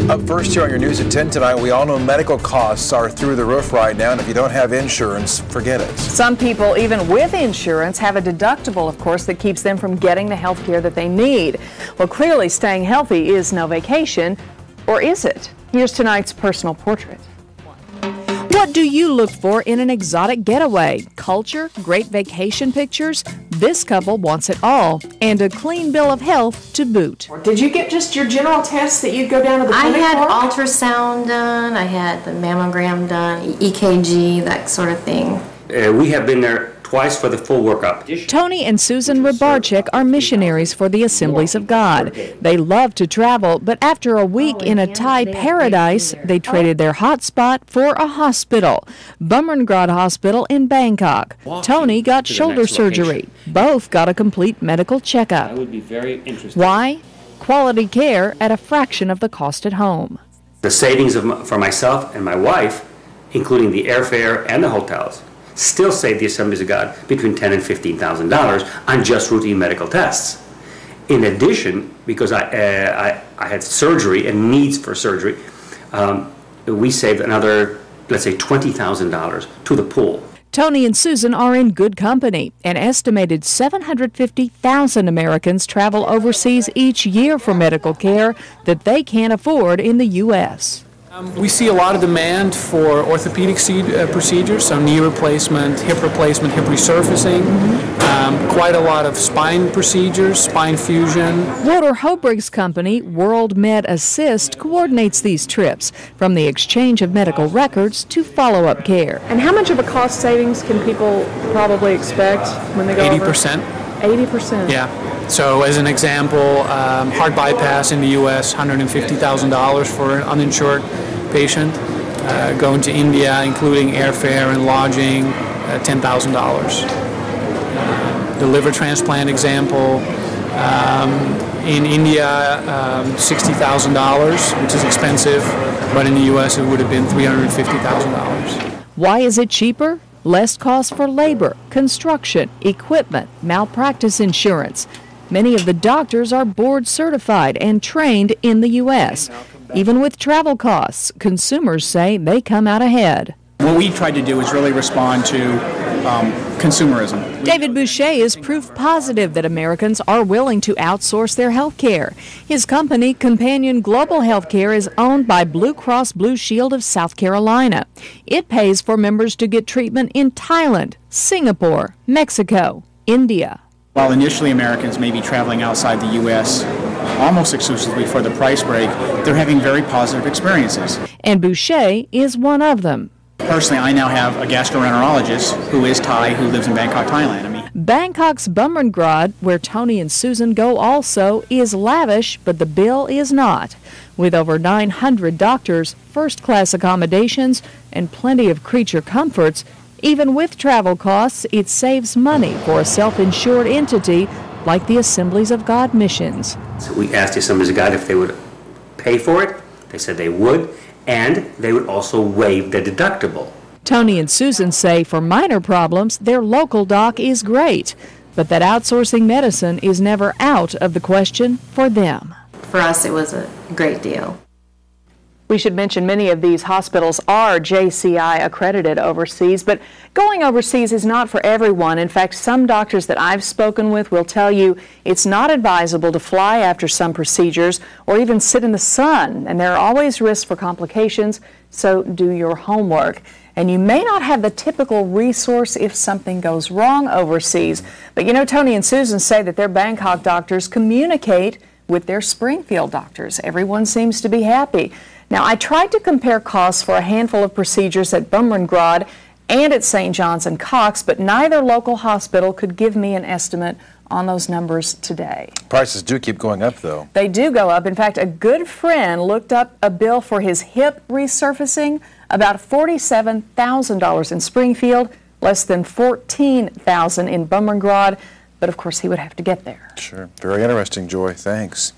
Up first here on your News at 10 tonight, we all know medical costs are through the roof right now, and if you don't have insurance, forget it. Some people, even with insurance, have a deductible, of course, that keeps them from getting the health care that they need. Well, clearly staying healthy is no vacation, or is it? Here's tonight's personal portrait. What do you look for in an exotic getaway? Culture, great vacation pictures? This couple wants it all, and a clean bill of health to boot. Did you get just your general tests that you'd go down to the clinic I had for? ultrasound done, I had the mammogram done, EKG, that sort of thing. We have been there twice for the full workup. Tony and Susan Rybarczyk are missionaries for the Assemblies of God. They love to travel, but after a week in a Thai paradise, they traded their hot spot for a hospital, Bumrungrad Hospital in Bangkok. Tony got shoulder surgery. Both got a complete medical checkup. That would be very interesting. Why? Quality care at a fraction of the cost at home. The savings for myself and my wife, including the airfare and the hotels, still save the Assemblies of God between $10,000 and $15,000 on just routine medical tests. In addition, because I had surgery and needs for surgery, we saved another, let's say, $20,000 to the pool. Tony and Susan are in good company. An estimated 750,000 Americans travel overseas each year for medical care that they can't afford in the U.S. We see a lot of demand for orthopedic procedures, so knee replacement, hip resurfacing, quite a lot of spine procedures, spine fusion. Wouter Hoeberechts company, WORLDMED Assist, coordinates these trips, from the exchange of medical records to follow-up care. And how much of a cost savings can people probably expect when they go 80%. 80%? Yeah. So as an example, heart bypass in the U.S., $150,000 for an uninsured patient. Going to India, including airfare and lodging, $10,000. The liver transplant example, in India, $60,000, which is expensive, but in the U.S. it would have been $350,000. Why is it cheaper? Less cost for labor, construction, equipment, malpractice insurance. Many of the doctors are board certified and trained in the U.S. Even with travel costs, consumers say they come out ahead. What we tried to do is really respond to consumerism. David Boucher is proof positive that Americans are willing to outsource their health care. His company, Companion Global Healthcare, is owned by Blue Cross Blue Shield of South Carolina. It pays for members to get treatment in Thailand, Singapore, Mexico, India. While initially Americans may be traveling outside the U.S. almost exclusively for the price break, they're having very positive experiences. And Boucher is one of them. Personally, I now have a gastroenterologist who is Thai, who lives in Bangkok, Thailand. Bangkok's Bumrungrad, where Tony and Susan go also, is lavish, but the bill is not. With over 900 doctors, first-class accommodations, and plenty of creature comforts, even with travel costs, it saves money for a self-insured entity like the Assemblies of God missions. So we asked the Assemblies of God if they would pay for it. They said they would, and they would also waive the deductible. Tony and Susan say for minor problems, their local doc is great, but that outsourcing medicine is never out of the question for them. For us, it was a great deal. We should mention many of these hospitals are JCI accredited overseas, but going overseas is not for everyone. In fact, some doctors that I've spoken with will tell you it's not advisable to fly after some procedures or even sit in the sun, and there are always risks for complications, so do your homework. And you may not have the typical resource if something goes wrong overseas. But you know, Tony and Susan say that their Bangkok doctors communicate with their Springfield doctors. Everyone seems to be happy. Now, I tried to compare costs for a handful of procedures at Bumrungrad and at St. John's and Cox, but neither local hospital could give me an estimate on those numbers today. Prices do keep going up, though. They do go up. In fact, a good friend looked up a bill for his hip resurfacing, about $47,000 in Springfield, less than $14,000 in Bumrungrad, but of course he would have to get there. Sure. Very interesting, Joy. Thanks.